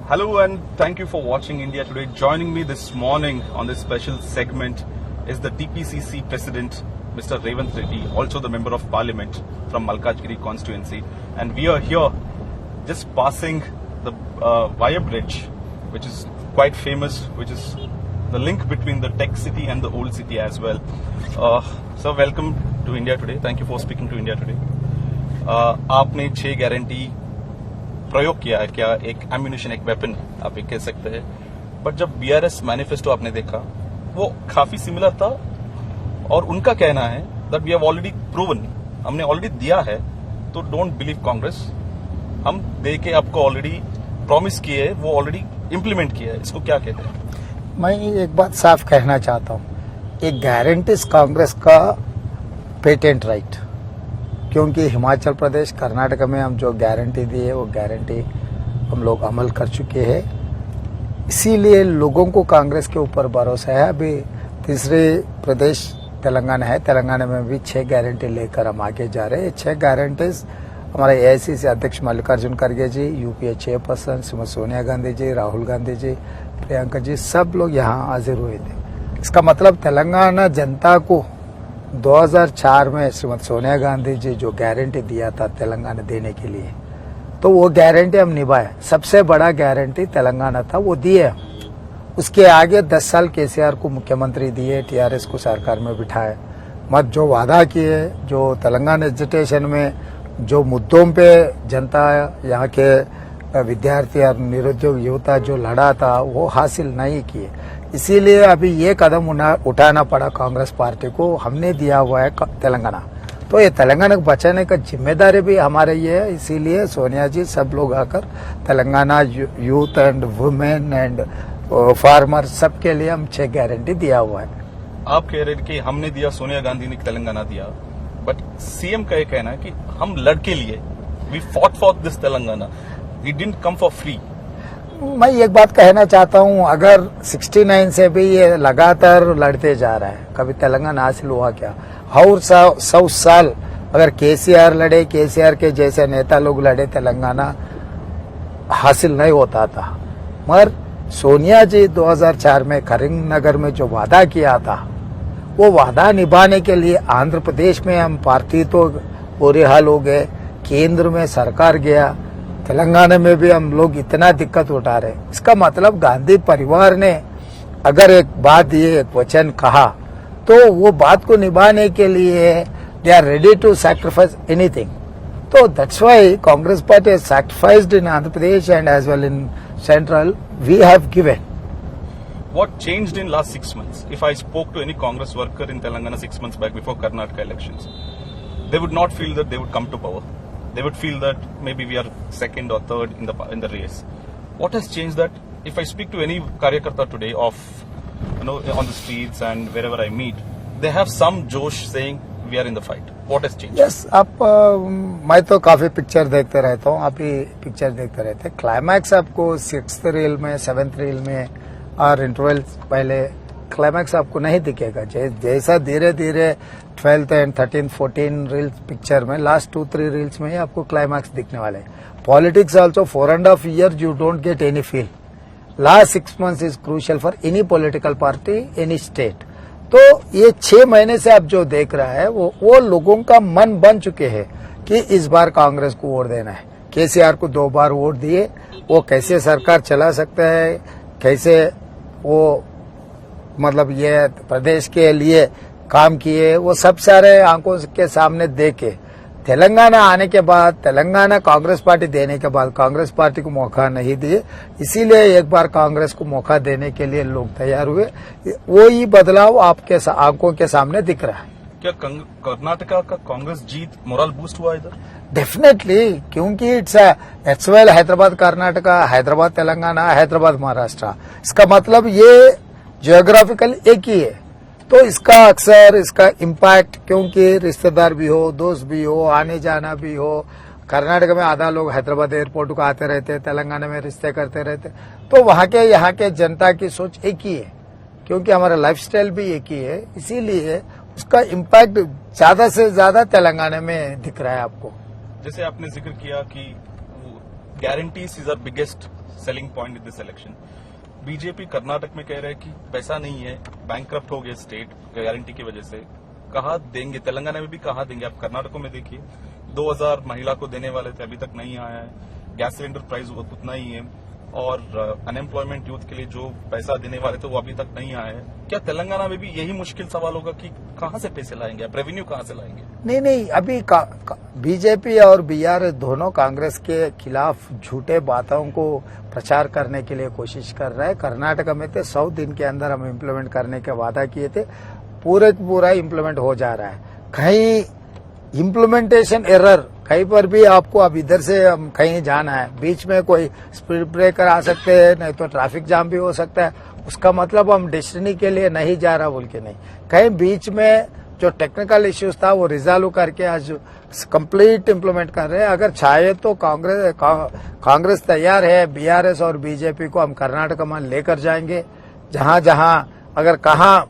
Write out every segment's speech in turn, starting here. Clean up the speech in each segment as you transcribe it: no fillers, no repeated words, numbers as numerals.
Hello and thank you for watching India Today. Joining me this morning on this special segment is the TPCC President, Mr. Revant Reddy, also the Member of Parliament from Malkajgiri constituency. And we are here just passing the Via Bridge, which is quite famous, which is the link between the tech city and the old city as well. So welcome to India Today. Thank you for speaking to India Today. आपने 6 guarantee प्रयोग किया है, क्या एक ammunition, एक weapon आप कह सकते हैं, बट जब बीआरएस मैनिफेस्टो आपने देखा वो काफी सिमिलर था और उनका कहना है that we have already proven, हमने ऑलरेडी दिया है, तो डोंट बिलीव कांग्रेस, हम दे के आपको ऑलरेडी प्रॉमिस किए, वो ऑलरेडी इम्प्लीमेंट किया है, इसको क्या कहते हैं? मैं एक बात साफ कहना चाहता हूँ, एक गारंटीज कांग्रेस का पेटेंट राइट, क्योंकि हिमाचल प्रदेश, कर्नाटक में हम जो गारंटी दी है वो गारंटी हम लोग अमल कर चुके हैं, इसीलिए लोगों को कांग्रेस के ऊपर भरोसा है। अभी तीसरे प्रदेश तेलंगाना है, तेलंगाना में भी 6 गारंटी लेकर हम आगे जा रहे हैं। 6 गारंटीज हमारे एआईसीसी अध्यक्ष मल्लिकार्जुन खड़गे जी, यूपीए चेयरपर्सन श्रीमती सोनिया गांधी जी, राहुल गांधी जी, प्रियंका जी, सब लोग यहाँ हाजिर हुए थे। इसका मतलब तेलंगाना जनता को 2004 में श्रीमती सोनिया गांधी जी जो गारंटी दिया था तेलंगाना देने के लिए, तो वो गारंटी हम निभाए। सबसे बड़ा गारंटी तेलंगाना था, वो दिए। उसके आगे 10 साल केसीआर को मुख्यमंत्री दिए, टीआरएस को सरकार में बिठाए, मत जो वादा किए, जो तेलंगाना एजुटेशन में जो मुद्दों पे जनता, यहाँ के विद्यार्थी और निरुद्योग युवता जो लड़ा था वो हासिल नहीं किए, इसीलिए अभी ये कदम उठाना पड़ा कांग्रेस पार्टी को। हमने दिया हुआ है तेलंगाना, तो ये तेलंगाना को बचाने का जिम्मेदारी भी हमारे ये है, इसीलिए सोनिया जी सब लोग आकर Telangana youth and women and farmer सबके लिए हम 6 गारंटी दिया हुआ है। आप कह रहे हैं कि हमने दिया, सोनिया गांधी ने तेलंगाना दिया, बट सीएम का ये कहना है कि हम लड़के लिए, we fought for this Telangana, we didn't come for free. मैं एक बात कहना चाहता हूं, अगर 69 से भी ये लगातार लड़ते जा रहा है, कभी तेलंगाना हासिल हुआ क्या? और 100 साल अगर केसीआर लड़े, केसीआर के जैसे नेता लोग लड़े, तेलंगाना हासिल नहीं होता था। मगर सोनिया जी 2004 में करीमनगर में जो वादा किया था, वो वादा निभाने के लिए आंध्र प्रदेश में हम पार्टी तो बुरे हाल हो गए, केंद्र में सरकार गया, तेलंगाना में भी हम लोग इतना दिक्कत उठा रहे। इसका मतलब गांधी परिवार ने अगर एक बात, ये एक वचन कहा, तो वो बात को निभाने के लिए they are ready to sacrifice anything. तो that's why Congress party has sacrificed in Andhra Pradesh and as well in central, we have given. What changed in last 6 months? If I spoke to any Congress worker in Telangana 6 months back before Karnataka elections, they would not feel that they would come to power. They would feel that maybe we are second or third in the race. What has changed that? If I speak to any Karyakarta today of, on the streets and wherever I meet, they have some josh saying we are in the fight. What has changed? Yes, आप मैं तो काफी picture देखते रहता हूँ, आप ही picture देखते रहते हैं। क्लाइमैक्स आपको 6th रील में, 7th रील में और इंटरवल पहले क्लाइमैक्स आपको नहीं दिखेगा। जैसा धीरे धीरे 12th and 13th 14 reels picture में, लास्ट 2-3 रील्स में ही आपको क्लाइमैक्स दिखने वाले। Politics also 4.5 years you don't get any feel. Last 6 months is crucial for any political party, any state. तो ये 6 महीने से आप जो देख रहा है वो लोगों का मन बन चुके हैं कि इस बार कांग्रेस को वोट देना है। केसीआर को 2 बार वोट दिए, वो कैसे सरकार चला सकता है, कैसे वो मतलब ये प्रदेश के लिए काम किए, वो सब सारे आंखों के सामने देखे। तेलंगाना आने के बाद, तेलंगाना कांग्रेस पार्टी देने के बाद कांग्रेस पार्टी को मौका नहीं दिए, इसीलिए एक बार कांग्रेस को मौका देने के लिए लोग तैयार हुए। वो ही बदलाव आपके आंखों के सामने दिख रहा है। क्या कर्नाटका का कांग्रेस जीत मोरल बूस्ट हुआ इधर? डेफिनेटली, क्योंकि इट्स वेल हैदराबाद कर्नाटका, हैदराबाद तेलंगाना, हैदराबाद महाराष्ट्र, इसका मतलब ये जियोग्राफिकल एक ही है। तो इसका अक्सर इसका इम्पैक्ट, क्योंकि रिश्तेदार भी हो, दोस्त भी हो, आने जाना भी हो, कर्नाटक में आधा लोग हैदराबाद एयरपोर्ट को आते रहते, तेलंगाना में रिश्ते करते रहते, तो वहां के यहाँ के जनता की सोच एक ही है, क्योंकि हमारा लाइफस्टाइल भी एक ही है, इसीलिए उसका इम्पैक्ट ज्यादा से ज्यादा तेलंगाना में दिख रहा है आपको। जैसे आपने जिक्र किया कि guarantees is our biggest selling point in this election. BJP Karnataka में कह रहे हैं कि पैसा नहीं है, बैंकक्रप्ट हो गए स्टेट गारंटी की वजह से. कहा देंगे, तेलंगाना में भी कहा देंगे. आप कर्नाटक में देखिए 2000 महिला को देने वाले थे, अभी तक नहीं आया है. गैस सिलेंडर प्राइस उतना ही है और अनएम्प्लॉयमेंट यूथ के लिए जो पैसा देने वाले थे वो अभी तक नहीं आया है. क्या तेलंगाना में भी यही मुश्किल सवाल होगा कि कहां से पैसे लाएंगे आप, रेवेन्यू कहां से लाएंगे? नहीं, अभी बीजेपी और बीआरएस दोनों कांग्रेस के खिलाफ झूठे बातों को प्रचार करने के लिए कोशिश कर रहे हैं. कर्नाटक में तो 100 दिन के अंदर हम इम्प्लीमेंट करने के वादा किए थे, पूरा इम्प्लीमेंट हो जा रहा है. कहीं इम्प्लीमेंटेशन एरर, कहीं पर भी आपको अब इधर से कहीं जाना है, बीच में कोई स्पीड ब्रेकर आ सकते हैं, नहीं तो ट्रैफिक जाम भी हो सकता है. उसका मतलब हम डेस्टिनी के लिए नहीं जा रहा बोल के नहीं, कहीं बीच में जो टेक्निकल इश्यूज था वो रिजॉल्व करके आज कंप्लीट इम्प्लीमेंट कर रहे हैं. अगर चाहे तो कांग्रेस तैयार है, बीआरएस और बीजेपी को हम कर्नाटक में लेकर जाएंगे. जहां जहां अगर कहां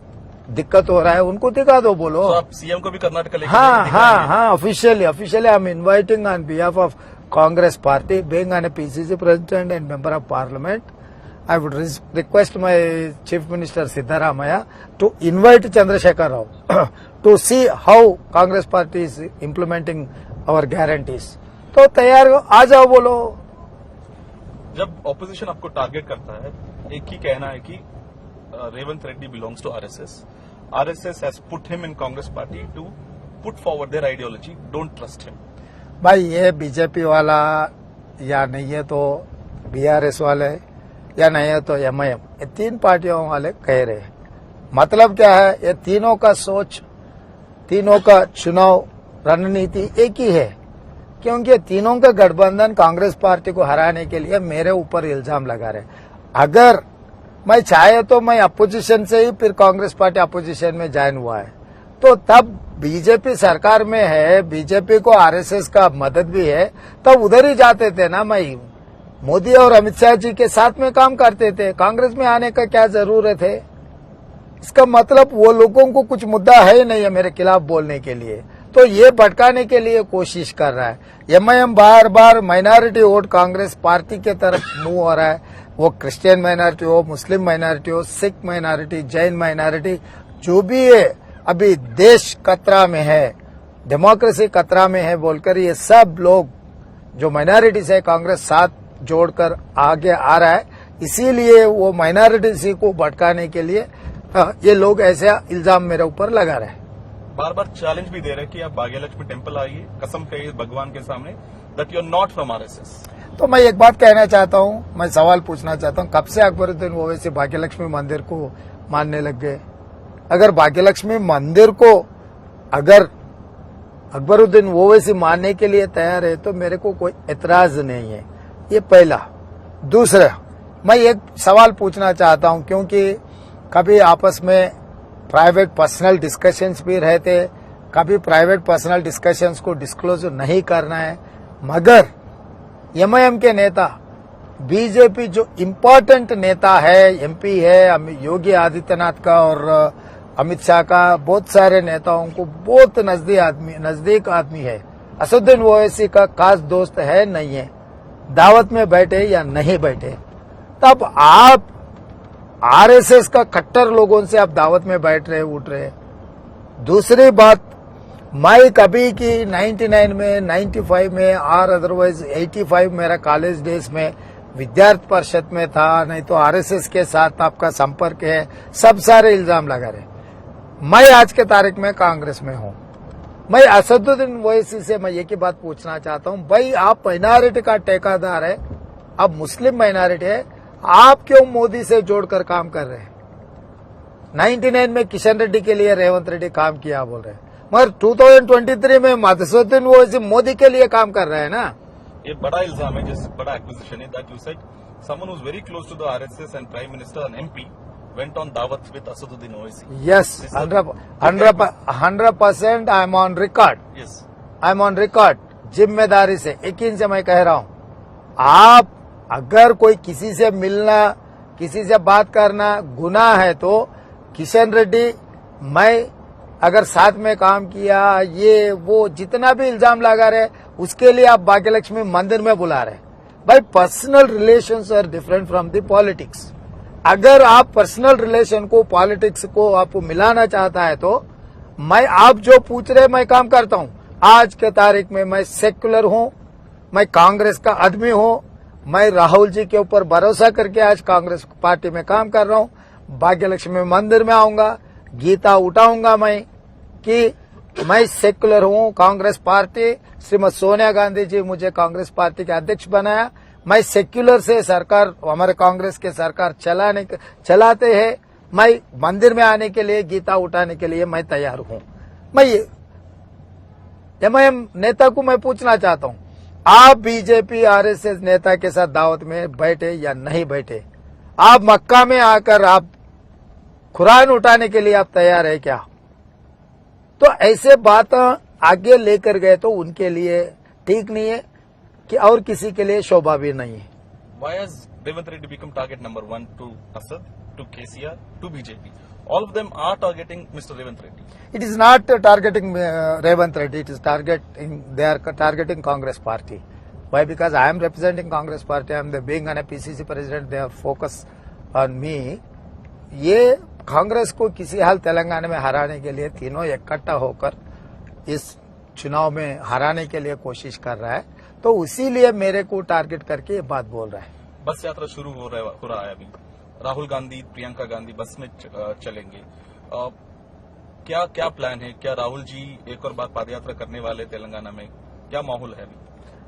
दिक्कत हो रहा है उनको दिखा दो, बोलो. तो आप सीएम को भी कर्नाटक लेके हाँ, officially I am inviting on behalf of Congress party, being an PCC president and member of parliament. I would request my Chief Minister Siddharamaya to invite Chandrasekhar Rao to see how Congress Party is implementing our guarantees. तो तैयार हो, आ जाओ, बोलो. जब opposition आपको target करता है, एक ही कहना है कि Revanth Reddy belongs to RSS. RSS has put him in Congress party to put forward their ideology. Don't trust him. भाई ये बीजेपी वाला या नहीं है तो बीआरएस वाले या नहीं है तो एमआईएम, ये 3 पार्टियों वाले कह रहे हैं. मतलब क्या है, ये तीनों का सोच, तीनों का चुनाव रणनीति एक ही है. क्योंकि तीनों का गठबंधन कांग्रेस पार्टी को हराने के लिए मेरे ऊपर इल्जाम लगा रहे. अगर मैं चाहे तो मैं अपोजिशन से ही फिर कांग्रेस पार्टी अपोजिशन में ज्वाइन हुआ है, तो तब बीजेपी सरकार में है, बीजेपी को आरएसएस का मदद भी है, तब उधर ही जाते थे ना. मैं मोदी और अमित शाह जी के साथ में काम करते थे, कांग्रेस में आने का क्या जरूरत है? इसका मतलब वो लोगों को कुछ मुद्दा है नहीं है मेरे खिलाफ बोलने के लिए, तो ये भटकाने के लिए कोशिश कर रहा है. एमआईएम बार बार माइनॉरिटी वोट कांग्रेस पार्टी के तरफ मूव हो रहा है. वो क्रिश्चियन माइनॉरिटी हो, मुस्लिम माइनॉरिटी हो, सिख माइनॉरिटी, जैन माइनॉरिटी, जो भी है, अभी देश खतरा में है, डेमोक्रेसी खतरा में है बोलकर ये सब लोग जो माइनॉरिटीज है कांग्रेस साथ जोड़कर आगे आ रहा है. इसीलिए वो माइनॉरिटी को भटकाने के लिए ये लोग ऐसा इल्जाम मेरे ऊपर लगा रहे हैं. बार बार चैलेंज भी दे रहे हैं कि आप भाग्यलक्ष्मी टेम्पल आइए, कसम कहिए भगवान के सामने that you are not from RSS. तो मैं एक बात कहना चाहता हूँ, मैं सवाल पूछना चाहता हूँ, कब से अकबरुद्दीन ओवैसी भाग्यलक्ष्मी मंदिर को मानने लग गए? अगर भाग्यलक्ष्मी मंदिर को अगर अकबरुद्दीन ओवैसी मानने के लिए तैयार है तो मेरे को कोई एतराज नहीं है. ये पहला. दूसरा, मैं एक सवाल पूछना चाहता हूं, क्योंकि कभी आपस में प्राइवेट पर्सनल डिस्कशंस भी रहते, कभी प्राइवेट पर्सनल डिस्कशंस को डिस्क्लोज नहीं करना है, मगर एमआईएम के नेता, बीजेपी जो इम्पोर्टेंट नेता है, एमपी है, योगी आदित्यनाथ का और अमित शाह का, बहुत सारे नेताओं को बहुत नजदीक आदमी है. असदुद्दीन ओवैसी का खास दोस्त है नहीं है, दावत में बैठे या नहीं बैठे, तब आप आरएसएस का कट्टर लोगों से आप दावत में बैठ रहे, उठ रहे. दूसरी बात, मैं कभी की 99 में, 95 में और अदरवाइज 85 मेरा कॉलेज डेज में विद्यार्थी परिषद में था, नहीं तो आरएसएस के साथ आपका संपर्क है, सब सारे इल्जाम लगा रहे. मैं आज के तारीख में कांग्रेस में हूं. मैं असदुद्दीन ओवैसी से मैं एक ही बात पूछना चाहता हूं, भाई आप माइनॉरिटी का ठेकेदार है, आप मुस्लिम माइनॉरिटी है, आप क्यों मोदी से जोड़कर काम कर रहे हैं? 99 में किशन रेड्डी के लिए रेवंत रेड्डी काम किया बोल रहे हैं, मगर 2023 में असदुद्दीन ओवैसी मोदी के लिए काम कर रहे हैं ना. ये बड़ा इल्जाम है, जिस बड़ा एक्विजिशन है that you said someone who is very close to the RSS and prime minister and MP went on Dawat with Asaduddin Owaisi. Yes, 100% I am on record. Yes. I am on record. जिम्मेदारी से, यकीन से मैं कह रहा हूं, आप अगर कोई किसी से मिलना, किसी से बात करना गुनाह है तो किशन रेड्डी, मैं अगर साथ में काम किया, ये वो जितना भी इल्जाम लगा रहे, उसके लिए आप भाग्यलक्ष्मी मंदिर में बुला रहे. भाई personal relations are different from the politics. अगर आप पर्सनल रिलेशन को पॉलिटिक्स को आपको मिलाना चाहता है तो मैं आप जो पूछ रहे मैं काम करता हूं। आज के तारीख में मैं सेक्युलर हूं, मैं कांग्रेस का आदमी हूं, मैं राहुल जी के ऊपर भरोसा करके आज कांग्रेस पार्टी में काम कर रहा हूं। भाग्य लक्ष्मी मंदिर में आऊंगा, गीता उठाऊंगा मैं कि मैं सेक्युलर हूं। कांग्रेस पार्टी, श्रीमती सोनिया गांधी जी मुझे कांग्रेस पार्टी के अध्यक्ष बनाया। मैं सेक्युलर से सरकार, हमारे कांग्रेस के सरकार चलाते हैं। मैं मंदिर में आने के लिए, गीता उठाने के लिए मैं तैयार हूं। मैं एमआईएम नेता को मैं पूछना चाहता हूं, आप बीजेपी आरएसएस नेता के साथ दावत में बैठे या नहीं बैठे? आप मक्का में आकर आप कुरान उठाने के लिए आप तैयार है क्या? तो ऐसे बात आगे लेकर गए तो उनके लिए ठीक नहीं है कि और किसी के लिए शोभा भी नहीं है। Why has Revanth Reddy become target number 1 to Asad, to KCR, to BJP? All of them are targeting Mr. Revanth Reddy. It is not targeting Revanth Reddy. It is they are targeting Congress party. Why? Because I am representing Congress party. I am being an PCC president. They are focused on me. ये कांग्रेस को किसी हाल तेलंगाना में हराने के लिए तीनों इकट्ठा होकर इस चुनाव में हराने के लिए कोशिश कर रहा है, तो इसीलिए मेरे को टारगेट करके ये बात बोल रहा है। बस यात्रा शुरू हो रहा है अभी। राहुल गांधी, प्रियंका गांधी बस में चलेंगे। क्या क्या प्लान है? क्या राहुल जी एक और बार पदयात्रा करने वाले तेलंगाना में? क्या माहौल है अभी?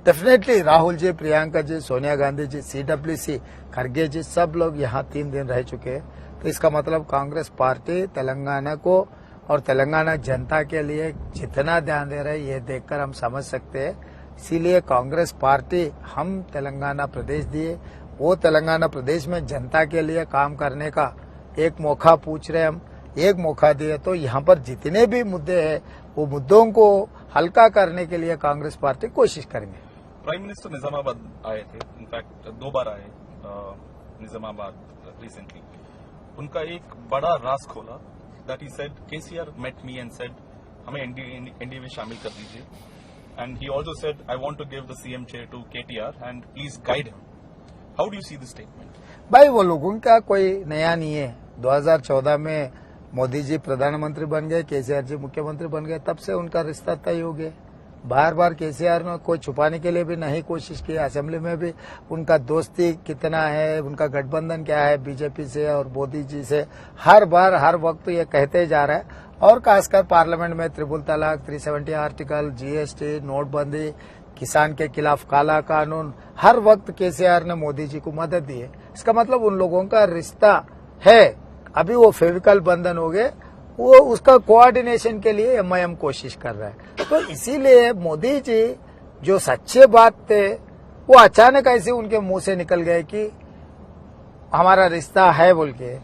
डेफिनेटली राहुल जी, प्रियंका जी, सोनिया गांधी जी, CWC, खड़गे जी, सब लोग यहाँ 3 दिन रह चुके हैं। तो इसका मतलब कांग्रेस पार्टी तेलंगाना को और तेलंगाना जनता के लिए जितना ध्यान दे रहे हैं ये देखकर हम समझ सकते हैं। इसीलिए कांग्रेस पार्टी हम तेलंगाना प्रदेश दिए, वो तेलंगाना प्रदेश में जनता के लिए काम करने का एक मौका पूछ रहे, हम एक मौका दिए। तो यहाँ पर जितने भी मुद्दे हैं वो मुद्दों को हल्का करने के लिए कांग्रेस पार्टी कोशिश करेंगे। प्राइम मिनिस्टर निजामाबाद आए थे, इनफैक्ट 2 बार आए निजामाबाद रिसेंटली। उनका एक बड़ा राज खोला, that he said KCR met me and said हमें एनडीए में शामिल कर दीजिए, and he also said I want to give the CM chair to KTR and please guide him. How do you see this statement? भाई वो लोगों का कोई नया नहीं है। 2014 में मोदी जी प्रधानमंत्री बन गए, KCR जी मुख्यमंत्री बन गए, तब से उनका रिश्ता तय हो गया। बार बार KCR ने कोई छुपाने के लिए भी नहीं कोशिश की। असेंबली में भी उनका दोस्ती कितना है, उनका गठबंधन क्या है बीजेपी से और मोदी जी से, हर बार हर वक्त ये कहते जा रहा है। और खासकर पार्लियामेंट में ट्रिपल तलाक, 370 आर्टिकल, GST, नोटबंदी, किसान के खिलाफ काला कानून, हर वक्त KCR ने मोदी जी को मदद दी है। इसका मतलब उन लोगों का रिश्ता है। अभी वो फेविकल बंधन हो गए, वो उसका कोऑर्डिनेशन के लिए MIM कोशिश कर रहा है। तो इसीलिए मोदी जी जो सच्चे बात थे वो अचानक ऐसे उनके मुंह से निकल गए कि हमारा रिश्ता है बोल के।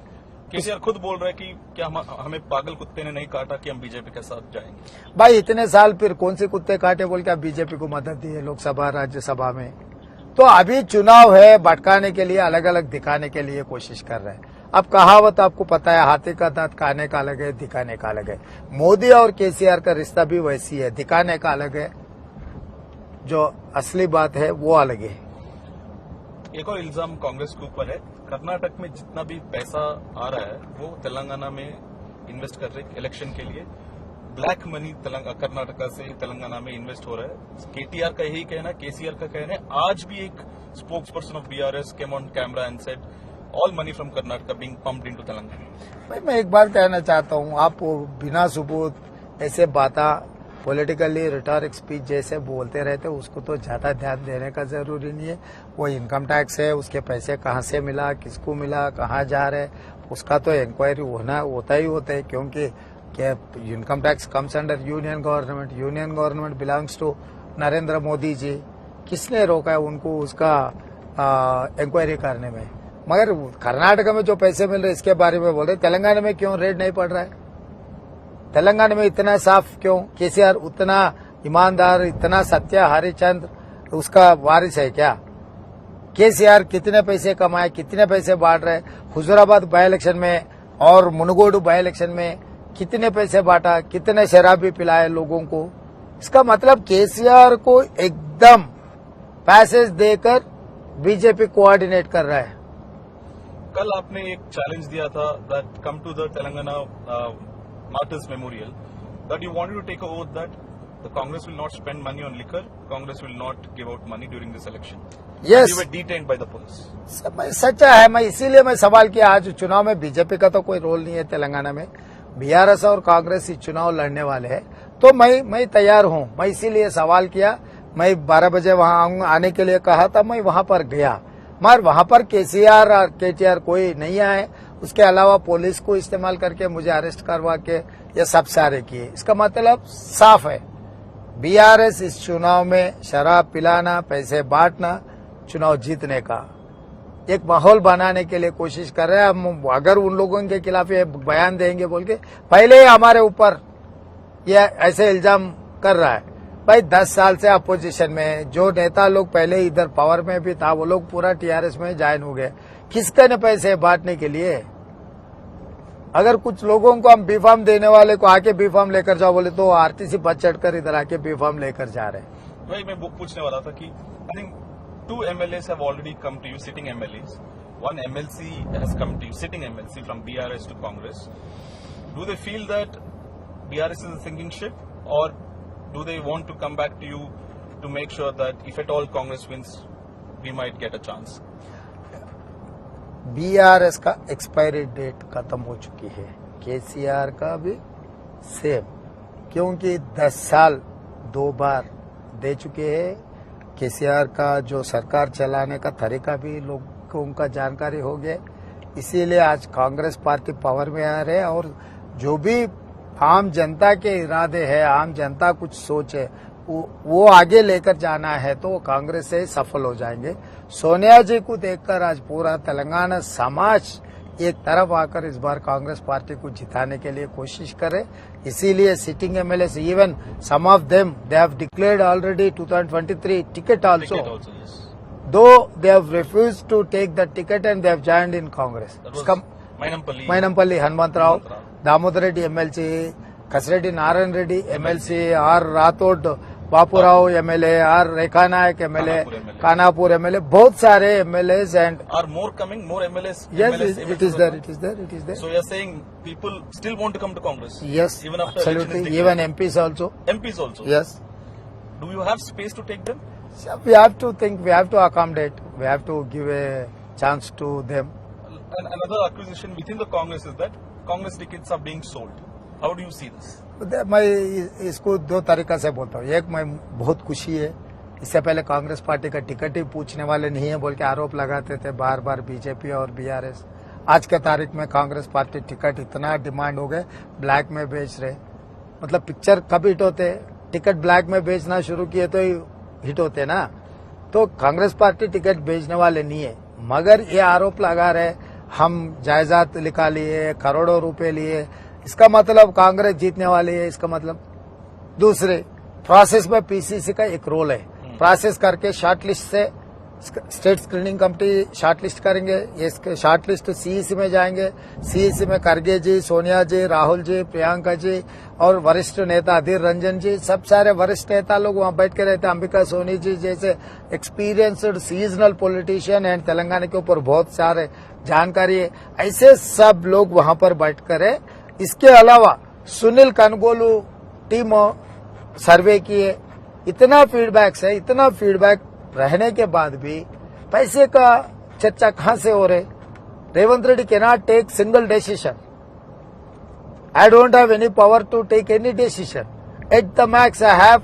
KCR खुद बोल रहे हैं कि क्या हमें पागल कुत्ते ने नहीं काटा कि हम बीजेपी के साथ जाएंगे। भाई इतने साल फिर कौन से कुत्ते काटे बोल के आप बीजेपी को मदद दी है लोकसभा राज्यसभा में। तो अभी चुनाव है, भटकाने के लिए, अलग अलग दिखाने के लिए कोशिश कर रहे हैं। अब कहावत आपको पता है, हाथी का दांत खाने का अलग है, दिखाने का अलग है। मोदी और KCR का रिश्ता भी वैसी है, दिखाने का अलग है, जो असली बात है वो अलग है। एक और इल्जाम कांग्रेस के ऊपर है, कर्नाटक में जितना भी पैसा आ रहा है वो तेलंगाना में इन्वेस्ट कर रहे इलेक्शन के लिए। ब्लैक मनी कर्नाटका से तेलंगाना में इन्वेस्ट हो रहा है। KTR का यही कहना है, KCR का कहना है। आज भी एक spokes person of BRS came on camera and said all money from Karnataka being pumped into Telangana. भाई मैं एक बार कहना चाहता हूँ, आप बिना सबूत ऐसे बातें पॉलिटिकली रिटोरिक स्पीच जैसे बोलते रहते, उसको तो ज्यादा ध्यान देने का जरूरी नहीं है। वो इनकम टैक्स है, उसके पैसे कहाँ से मिला, किसको मिला, कहाँ जा रहे, उसका तो इंक्वायरी होता ही होता है। क्योंकि income tax comes under union government, union government belongs to Narendra Modi ji. किसने रोका है उनको उसका इंक्वायरी करने में? मगर कर्नाटक में जो पैसे मिल रहे इसके बारे में बोल रहे, तेलंगाना में क्यों रेड नहीं पड़ रहा है? तेलंगाना में इतना साफ क्यों? KCR उतना ईमानदार, इतना सत्य हरिचंद्र उसका वारिस है क्या? KCR कितने पैसे कमाए, कितने पैसे बांट रहे? हुजूराबाद बाई इलेक्शन में और मुनगोडू बाई इलेक्शन में कितने पैसे बांटा, कितने शराबी पिलाए लोगों को? इसका मतलब KCR को एकदम पैसेज देकर बीजेपी कोऑर्डिनेट कर रहा है। कल आपने एक चैलेंज दिया था that come to the Telangana martyrs memorial that you wanted to take a oath that the Congress will not spend money on liquor, Congress will not give out money during this election. Yes. You were detained by the police. सच्चा है, मैं इसीलिए मैं सवाल किया। आज चुनाव में बीजेपी का तो कोई रोल नहीं है तेलंगाना में, बीआरएस और कांग्रेस ही चुनाव लड़ने वाले हैं, तो मैं तैयार हूं। मैं इसीलिए सवाल किया। मैं 12 बजे वहां आने के लिए कहा था, मैं वहां पर गया, मगर वहां पर केसीआर और केटीआर कोई नहीं आए। उसके अलावा पुलिस को इस्तेमाल करके मुझे अरेस्ट करवा के ये सब सारे किए। इसका मतलब साफ है, बीआरएस इस चुनाव में शराब पिलाना, पैसे बांटना, चुनाव जीतने का एक माहौल बनाने के लिए कोशिश कर रहे हैं। हम अगर उन लोगों के खिलाफ ये बयान देंगे बोल के पहले ही हमारे ऊपर ये ऐसे इल्जाम कर रहा है। भाई 10 साल से अपोजिशन में जो नेता लोग पहले इधर पावर में भी था वो लोग पूरा टीआरएस में ज्वाइन हो गए। किसके ने पैसे बांटने के लिए? अगर कुछ लोगों को हम बीफार्म देने वाले को आके बीफार्म लेकर जाओ बोले तो आरटीसी बस चढ़कर इधर आके बीफार्म लेकर जा रहे हैं। भाई मैं पूछने वाला था कि I think 2 MLAs have already come to you, sitting MLAs. 1 MLC has come to you, sitting MLC from BRS to Congress. Do they feel that BRS is a sinking ship, or do they want to come back to you to make sure that if at all Congress wins, we might get a chance? BRS का expiry date खत्म हो चुकी है, केसीआर का भी same, क्योंकि 10 साल 2 बार दे चुके हैं। केसीआर का जो सरकार चलाने का तरीका भी लोगों का जानकारी हो गया, इसीलिए आज कांग्रेस पार्टी पावर में आ रहे हैं। और जो भी आम जनता के इरादे हैं, आम जनता कुछ सोचे, वो आगे लेकर जाना है तो वो कांग्रेस से सफल हो जाएंगे। सोनिया जी को देखकर आज पूरा तेलंगाना समाज एक तरफ आकर इस बार कांग्रेस पार्टी को जिताने के लिए कोशिश करे। इसीलिए sitting MLA even some of them they have declared already 2023 ticket also, Yes. though they have refused to take the ticket and they have joined in Congress. That was Mainampalli Hanumantrao, Damodar Reddy MLC, Kasireddy Narayan Reddy MLC, R Rathod Bapurao MLA, R Rekha Naik MLA, Kanapur MLA, बहुत सारे एमएलएs and are more coming, more MLAs. yes, MLAs it is there, it is there, it is there. So you are saying people still want to come to Congress? Yes, even after absolutely. election is Even declared? MPs also. MPs also. Yes. Do you have space to take them? So we have to think, we have to accommodate, we have to give a chance to them. And another accusation within the Congress is that Congress tickets are being sold. How do you see this? मैं इसको 2 तरीका से बोलता हूँ। एक, मैं बहुत खुशी है, इससे पहले कांग्रेस पार्टी का टिकट ही पूछने वाले नहीं है बोल के आरोप लगाते थे बार बार बीजेपी और बीआरएस। आज के तारीख में कांग्रेस पार्टी टिकट इतना डिमांड हो गए, ब्लैक में बेच रहे। मतलब पिक्चर कब हिट होते, टिकट ब्लैक में बेचना शुरू किए तो हिट होते ना। तो कांग्रेस पार्टी टिकट बेचने वाले नहीं है, मगर ये आरोप लगा रहे हम जायदाद लिखा लिए, करोड़ों रुपए लिए, इसका मतलब कांग्रेस जीतने वाली है। इसका मतलब दूसरे प्रोसेस में पीसीसी का एक रोल है, प्रोसेस करके शॉर्टलिस्ट से स्टेट स्क्रीनिंग कमेटी शॉर्टलिस्ट करेंगे, ये शॉर्टलिस्ट सीईसी में जाएंगे। सीईसी में खड़गे जी, सोनिया जी, राहुल जी, प्रियंका जी और वरिष्ठ नेता अधीर रंजन जी, सब सारे वरिष्ठ नेता लोग वहां बैठ के रहते। अंबिका सोनी जी जैसे experienced seasonal politician and Telangana के ऊपर बहुत सारे जानकारी है, ऐसे सब लोग वहां पर बैठ कर। इसके अलावा सुनील कनगोलू टीम सर्वे किए, इतना फीडबैक है, इतना फीडबैक रहने के बाद भी पैसे का चर्चा कहां से हो रहे? Revanth Reddy can not take single decision. I don't have any power to take any decision. At the max I have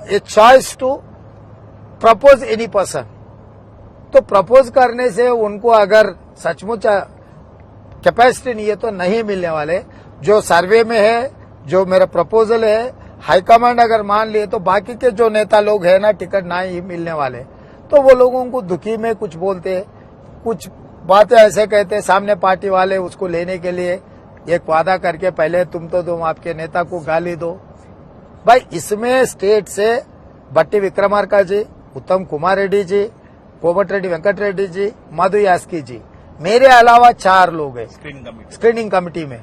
a choice to propose any person. तो प्रपोज करने से उनको अगर सचमुच कैपेसिटी नहीं है तो नहीं मिलने वाले। जो सर्वे में है, जो मेरा प्रपोजल है, हाईकमांड अगर मान लिए तो बाकी के जो नेता लोग हैं ना, टिकट ना ही मिलने वाले। तो वो लोगों को दुखी में कुछ बोलते, कुछ बातें ऐसे कहते, सामने पार्टी वाले उसको लेने के लिए एक वादा करके पहले तुम आपके नेता को गाली दो। भाई इसमें स्टेट से बट्टी विक्रमार्का जी, उत्तम कुमार रेड्डी जी, कोमट रेड्डी वेंकट रेड्डी जी, मधु यास्की जी, मेरे अलावा 4 लोग हैं स्क्रीनिंग कमेटी में।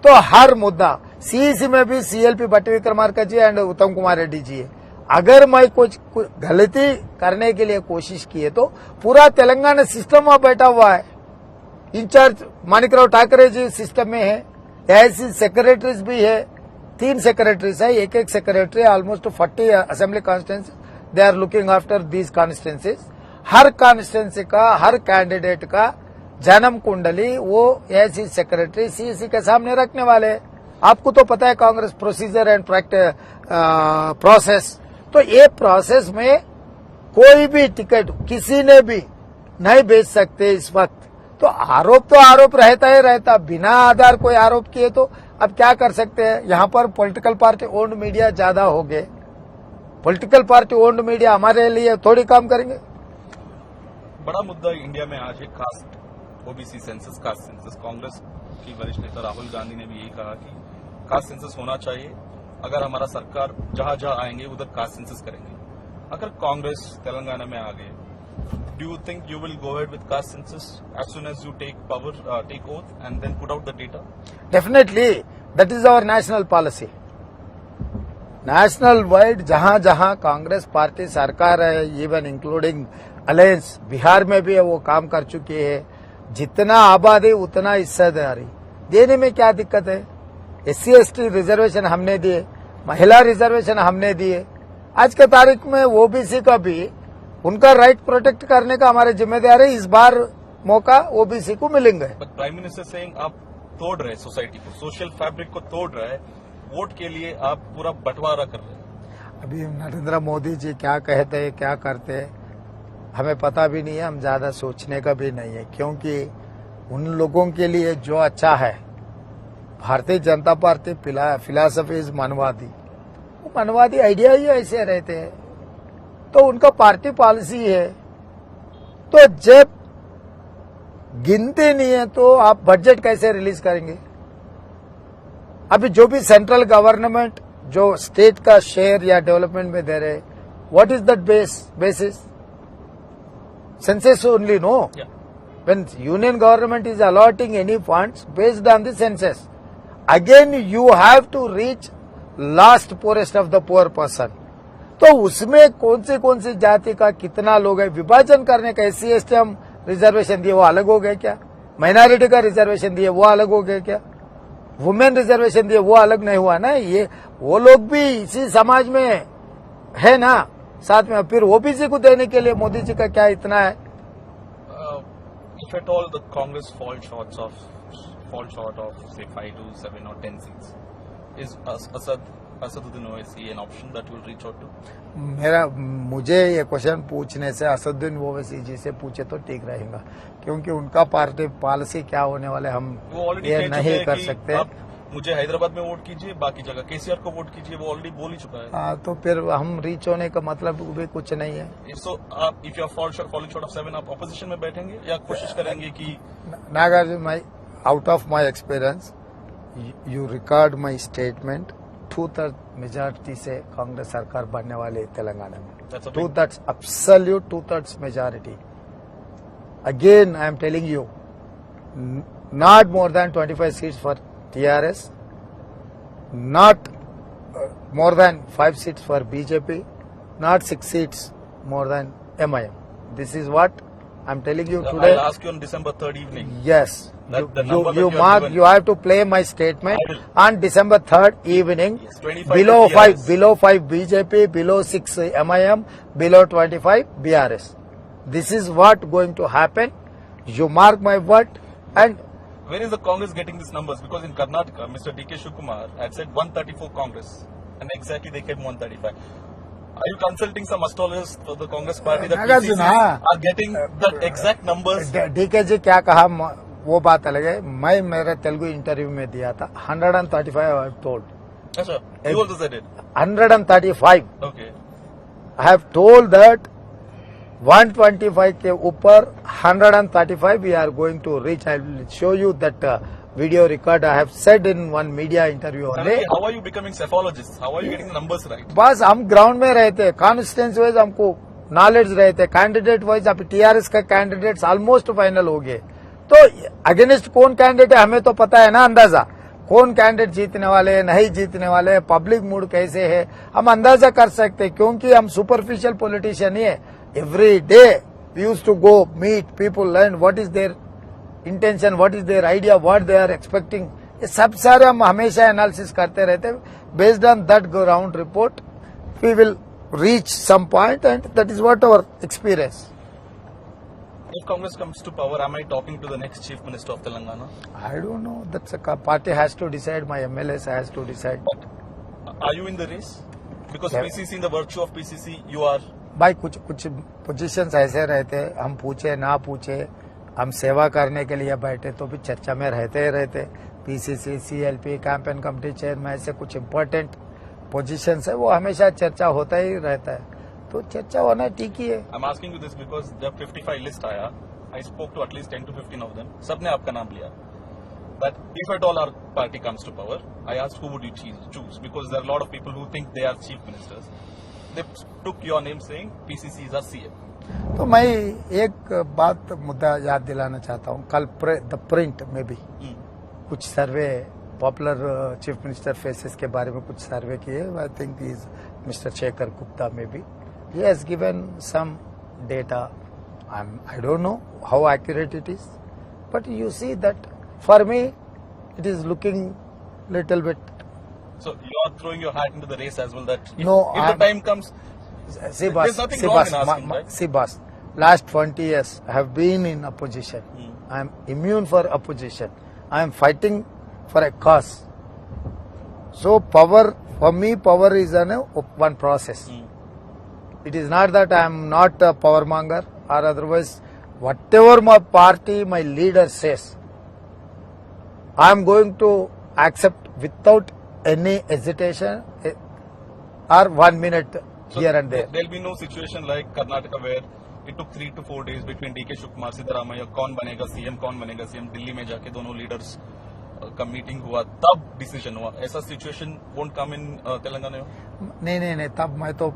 तो हर मुद्दा सीईसी में भी CLP Batti Vikramarka ji and उत्तम कुमार रेड्डी जी है, अगर मैं कुछ गलती करने के लिए कोशिश की है तो पूरा तेलंगाना सिस्टम वहां बैठा हुआ है। इंचार्ज माणिकराव ठाकरे जी सिस्टम में है, ऐसी सेक्रेटरीज भी है, 3 सेक्रेटरीज है, एक secretary, almost 40 assembly constituency they are looking after these constituencies. हर कॉन्स्टिट्यूंसी का, हर कैंडिडेट का जन्म कुंडली वो ऐसी सेक्रेटरी सीईसी के सामने रखने वाले हैं। आपको तो पता है कांग्रेस प्रोसीजर एंड प्रोसेस। तो ये प्रोसेस में कोई भी टिकट किसी ने भी नहीं बेच सकते इस वक्त। तो आरोप रहता ही रहता, बिना आधार कोई आरोप किए तो अब क्या कर सकते हैं। यहाँ पर पॉलिटिकल पार्टी ओन्ड मीडिया ज्यादा हो गए। पॉलिटिकल पार्टी ओन्ड मीडिया हमारे लिए थोड़ी काम करेंगे। बड़ा मुद्दा इंडिया में आज है caste OBC census, caste census. Congress की वरिष्ठ नेता राहुल गांधी ने भी यही कहा कि कास्ट सेंसस होना चाहिए। अगर हमारा सरकार जहां जहां आएंगे उधर कास्ट सेंसस करेंगे। अगर कांग्रेस तेलंगाना में आ गए, do you think you will go ahead with caste census as soon as you take power, take oath and then put out the data? Definitely, that is our national policy. National wide जहां जहां Congress party सरकार है, even including alliance, Bihar में भी वो काम कर चुकी है। जितना आबादी उतना हिस्सेदारी देने में क्या दिक्कत है। SC ST रिजर्वेशन हमने दिए, महिला रिजर्वेशन हमने दिए। आज के तारीख में ओबीसी का भी उनका राइट प्रोटेक्ट करने का हमारे जिम्मेदार है। इस बार मौका ओबीसी को मिलेंगे। प्राइम मिनिस्टर सेइंग आप तोड़ रहे सोसाइटी को, सोशल फैब्रिक को तोड़ रहे हैं, वोट के लिए आप पूरा बंटवारा कर रहे हैं। अभी नरेंद्र मोदी जी क्या कहते हैं, क्या करते हैं, हमें पता भी नहीं है। हम ज्यादा सोचने का भी नहीं है, क्योंकि उन लोगों के लिए जो अच्छा है, Bharatiya Janata party philosophy is मनवादी, वो मनवादी आइडिया ही ऐसे रहते हैं। तो उनका पार्टी पॉलिसी है। तो जब गिनते नहीं है तो आप बजट कैसे रिलीज करेंगे। अभी जो भी सेंट्रल गवर्नमेंट जो स्टेट का शेयर या डेवलपमेंट में दे रहे, what is that basis? Census only, no. When union government is allotting any funds based on the census, again you have to reach last poorest of the poor person. तो उसमें कौन सी जाति का कितना लोग है, विभाजन करने का। SC ST हम रिजर्वेशन दिए, वो अलग हो गए क्या? माइनॉरिटी का रिजर्वेशन दिए, वो अलग हो गए क्या? वुमेन रिजर्वेशन दिए, वो अलग नहीं हुआ ना। ये वो लोग भी इसी समाज में है ना साथ में। फिर ओबीसी को देने के लिए मोदी जी का क्या इतना है? If at all the Congress fall short of say 5 to 7 or 10 seats, is Asaduddin Owaisi an option that will reach out to? मुझे ये क्वेश्चन पूछने से असदुद्दीन ओवैसी जी से पूछे तो ठीक रहेगा, क्योंकि उनका पार्टी पॉलिसी क्या होने वाले हम ये नहीं कर सकते। मुझे हैदराबाद में वोट कीजिए, बाकी जगह केसीआर को वोट कीजिए, वो ऑलरेडी बोल ही चुका है। हाँ, तो फिर हम रीच होने का मतलब भी कुछ नहीं है। सो आप if you are falling short of 7, आप ऑपोजिशन में बैठेंगे या कोशिश करेंगे कि? Nagarjuna, out of my experience, you record my statement, 2/3 majority से कांग्रेस सरकार बनने वाली है तेलंगाना में। 2/3 absolute 2/3 majority. Again I am telling you, not more than 25 seats for TRS, not more than 5 seats for BJP, not 6 seats more than MIM. This is what I'm telling you today. I'll ask you on December 3rd evening. Yes. You mark, you have to play my statement on December 3rd evening. Yes, 25 below 5 BJP, below 6 MIM, below 25 BRS. This is what going to happen. You mark my word. And where is the Congress getting these numbers? Because in Karnataka, Mr. DK Shivakumar had said 134 Congress, and exactly they came 135. Are you consulting some astrologers for the Congress party that PCCs are getting the exact numbers? DK जी क्या कहा वो बात अलग है। मैं मेरे Telugu interview में दिया था 135 I have told. Yes, sir. You also said it. 135. Okay. I have told that 125 के ऊपर 135 we are going to reach. I will show you that video record I have said in one media interview only. How are you becoming psephologists? How are you getting the numbers right? बस हम ground में रहते, constituency wise हमको knowledge रहते, candidate wise अभी TRS का candidates almost final हो गए। तो अगेंस्ट कौन कैंडिडेट है हमें तो पता है ना अंदाजा। कौन कैंडिडेट जीतने वाले हैं, नहीं जीतने वाले हैं, पब्लिक मूड कैसे है, हम अंदाजा कर सकते हैं, क्योंकि हम सुपरफिशियल पॉलिटिशियन ही है। Every day we used to go meet people, learn what is their intention, what is their idea, what they are expecting, ये सब सारे हम हमेशा एनालिसिस करते रहते हैं। Based on that ground report we will reach some point, and that is what our experience. If Congress comes to power, am I talking to the next Chief Minister of Telangana? I don't know. That's a party has to decide. My MLAs has to decide. But are you in the race? Because Yeah. PCC, in the virtue of PCC, you are. भाई कुछ कुछ positions ऐसे रहते, हम पूछे ना पूछे, हम सेवा करने के लिए बैठे तो भी चर्चा में रहते ही रहते। PCC, CLP, campaign committee chairman, ऐसे कुछ इम्पोर्टेंट पोजीशंस है, वो हमेशा चर्चा होता ही रहता है, तो चर्चा होना ठीक ही है। I'm asking you this because जब 55 लिस्ट आया, I spoke to at least 10 to 15 of them. सबने आपका नाम लिया. But if at all our party comes to power, I asked who would you choose? Because there are a lot of people who think they are chief ministers. They took your name saying PCC is our CM. तो मैं एक बात मुद्दा याद दिलाना चाहता हूँ, कल द प्रिंट में भी कुछ survey popular chief minister faces के बारे में कुछ सर्वे किए। I think is mister Shekhar Gupta में भी ही has given some data. I don't know how accurate it is, but you see that for me it is looking little bit. So you are throwing your hat into the race as well. That if, No, if the time comes, See, boss, there's nothing wrong in asking, right? see, boss, last 20 years I have been in opposition. I am immune for opposition. I am fighting for a cause. So power, for me, power is one process. It is not that I am not a power monger or otherwise. Whatever my party, my leader says, I am going to accept without any hesitation or 1 minute so here and there. there'll be no situation like Karnataka where it took 3 to 4 days between DK Shivakumar, Siddaramaiah, कौन बनेगा CM, Delhi में जाके दोनों leaders का meeting हुआ, तब decision हुआ। ऐसा situation won't come in Telangana? नहीं, तब मैं तो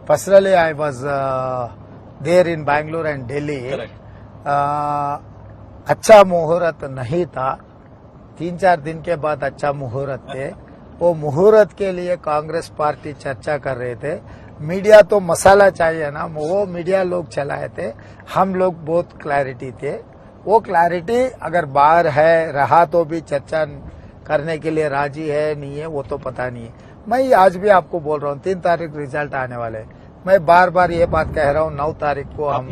personally I was there in Bangalore and Delhi. अच्छा मुहूर्त नहीं था, 3-4 दिन के बाद अच्छा मुहूर्त थे। वो मुहूर्त के लिए कांग्रेस पार्टी चर्चा कर रहे थे। मीडिया तो मसाला चाहिए ना, वो मीडिया लोग चलाए थे, हम लोग बहुत क्लैरिटी थे। वो क्लैरिटी अगर बाहर है रहा तो भी चर्चा करने के लिए राजी है नहीं है वो तो पता नहीं है। मैं आज भी आपको बोल रहा हूँ 3 तारीख रिजल्ट आने वाले। मैं बार बार ये बात कह रहा हूँ 9 तारीख को हम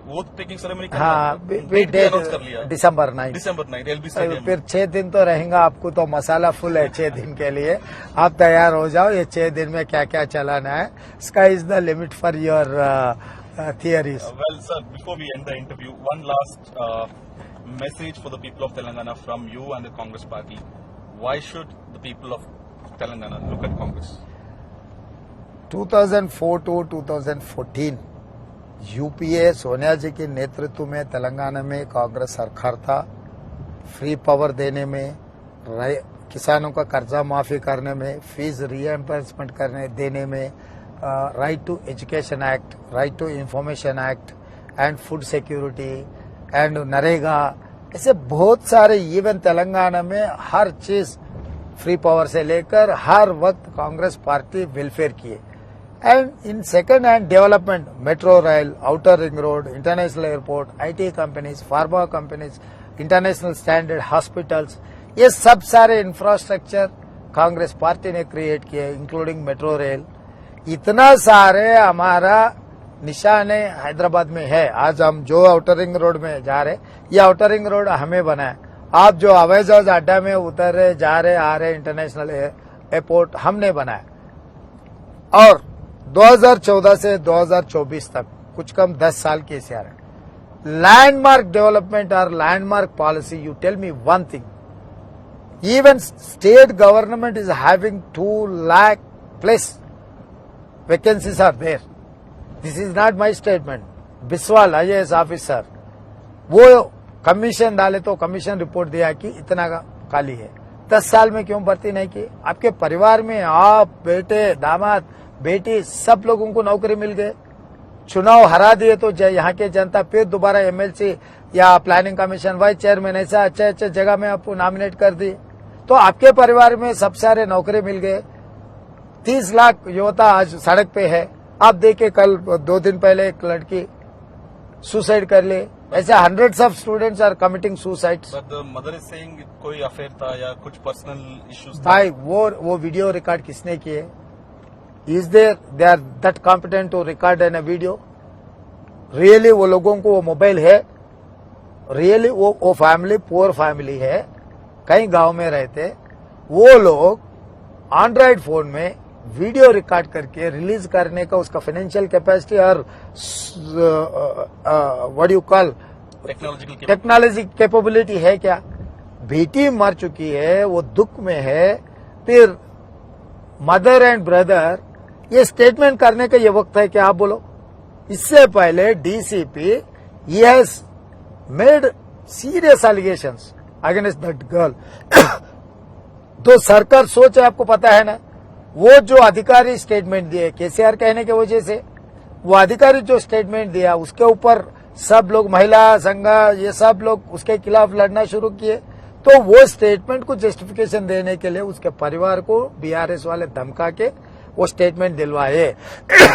वोट टेकिंग सेरेमनी कर लिया दिसंबर 9 एलबी स्टेडियम। फिर 6 दिन तो रहेगा, आपको तो मसाला फुल है 6 दिन के लिए। आप तैयार हो जाओ, ये 6 दिन में क्या क्या चलाना है। Sky is the limit for your theories. Well, sir, before we end the interview, one last message for the people of Telangana from you and the Congress party. Why should the people of Telangana look at Congress? 2004 to 2014 UPA Sonia जी के नेतृत्व में तेलंगाना में कांग्रेस सरकार था। Free power देने में, किसानों का कर्जा माफी करने में, फीस रीएम्बर्समेंट देने में, right to education act, right to information act and food security and NREGA, ऐसे बहुत सारे इवन तेलंगाना में हर चीज फ्री पावर से लेकर हर वक्त कांग्रेस पार्टी वेलफेयर किए। And in second hand development, metro rail, outer ring road, international airport, IT companies, pharma companies, international standard hospitals, ये सब सारे इंफ्रास्ट्रक्चर कांग्रेस पार्टी ने क्रिएट किए, इंक्लूडिंग मेट्रो रेल। इतना सारे हमारा निशान हैदराबाद में है। आज हम जो आउटर रिंग रोड में जा रहे, ये आउटर रिंग रोड हमें बना है। आप जो हवाई जहाज अड्डा में उतर रहे, जा रहे, आ रहे, इंटरनेशनल एयरपोर्ट हमने बनाया। और 2014 से 2024 तक कुछ कम 10 साल के से आ रहे। लैंडमार्क डेवलपमेंट और landmark policy, you tell me one thing, even state government is having 2 lakh plus vacancies are there. This is not my statement. Biswal IAS officer वो कमीशन डाले तो कमीशन रिपोर्ट दिया कि इतना खाली है। 10 साल में क्यों भर्ती नहीं की? आपके परिवार में आप, बेटे, दामाद, बेटी, सब लोगों को नौकरी मिल गए। चुनाव हरा दिए तो यहाँ के जनता फिर दोबारा MLC या प्लानिंग कमीशन वाइस चेयरमैन ऐसा अच्छे अच्छे जगह में आपको नॉमिनेट कर दी। तो आपके परिवार में सब सारे नौकरी मिल गए, 30 लाख युवता आज सड़क पे है। आप देखे कल 2 दिन पहले एक लड़की सुसाइड कर ले, ऐसे hundreds of students are committing suicides. But the mother is saying कोई अफेयर था या कुछ पर्सनल इश्यूज था। भाई वो वीडियो रिकॉर्ड किसने किए? Is there they are that competent to record an a video? Really वो लोगों को वो मोबाइल है? रियली वो फैमिली पुअर फैमिली है, कई गांव में रहते, वो लोग एंड्रॉइड फोन में वीडियो रिकॉर्ड करके रिलीज करने का उसका फाइनेंशियल कैपेसिटी और what you call technology capability है क्या? बेटी मर चुकी है, वो दुख में है, फिर मदर एंड ब्रदर ये स्टेटमेंट करने का ये वक्त है क्या? आप बोलो। इससे पहले DCP he has made serious allegations against that girl. तो सरकार सोच है, आपको पता है ना, वो जो अधिकारी स्टेटमेंट दिए केसीआर कहने की वजह से, वो अधिकारी जो स्टेटमेंट दिया उसके ऊपर सब लोग, महिला संघ ये सब लोग उसके खिलाफ लड़ना शुरू किए। तो वो स्टेटमेंट को जस्टिफिकेशन देने के लिए उसके परिवार को बीआरएस वाले धमका के वो स्टेटमेंट दिलवाए।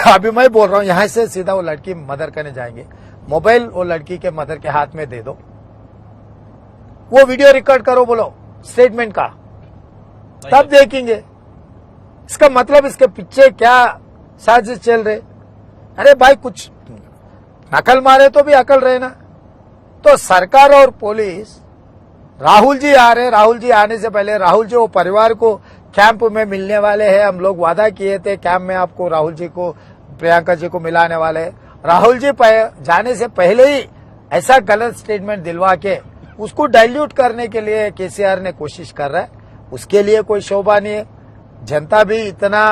अभी मैं बोल रहा हूं, यहां से सीधा वो लड़की मदर करने जाएंगे, मोबाइल वो लड़की के मदर के हाथ में दे दो, वो वीडियो रिकॉर्ड करो, बोलो स्टेटमेंट का, तब देखेंगे। इसका मतलब इसके पीछे क्या साजिश चल रहे? अरे भाई कुछ नकल मारे तो भी अकल रहे ना। तो सरकार और पुलिस, राहुल जी आ रहे, राहुल जी आने से पहले राहुल जी वो परिवार को कैंप में मिलने वाले हैं, हम लोग वादा किए थे कैंप में आपको राहुल जी को प्रियंका जी को मिलाने वाले हैं। राहुल जी जाने से पहले ही ऐसा गलत स्टेटमेंट दिलवा के उसको डाइल्यूट करने के लिए केसीआर ने कोशिश कर रहा है, उसके लिए कोई शोभा नहीं है। जनता भी इतना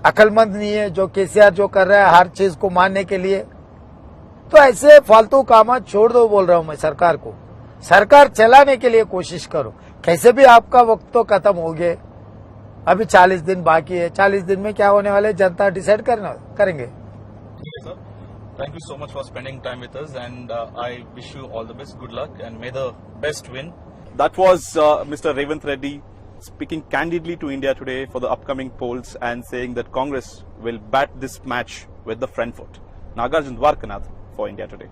अकलमंद नहीं है जो केसीआर जो कर रहा है हर चीज को मानने के लिए। तो ऐसे फालतू काम छोड़ दो, बोल रहा हूं मैं सरकार को। सरकार चलाने के लिए कोशिश करो, कैसे भी आपका वक्त तो खत्म हो गया, अभी 40 दिन बाकी है, 40 दिन में क्या होने वाले जनता डिसाइड करेंगे। Thank you so much for spending time with us, and I wish you all the best, good luck, and may the best win. That was Mr. Revanth Reddy speaking candidly to India today for the upcoming polls and saying that Congress will bat this match with the front foot. Nagarjun Dwarkanath for India Today.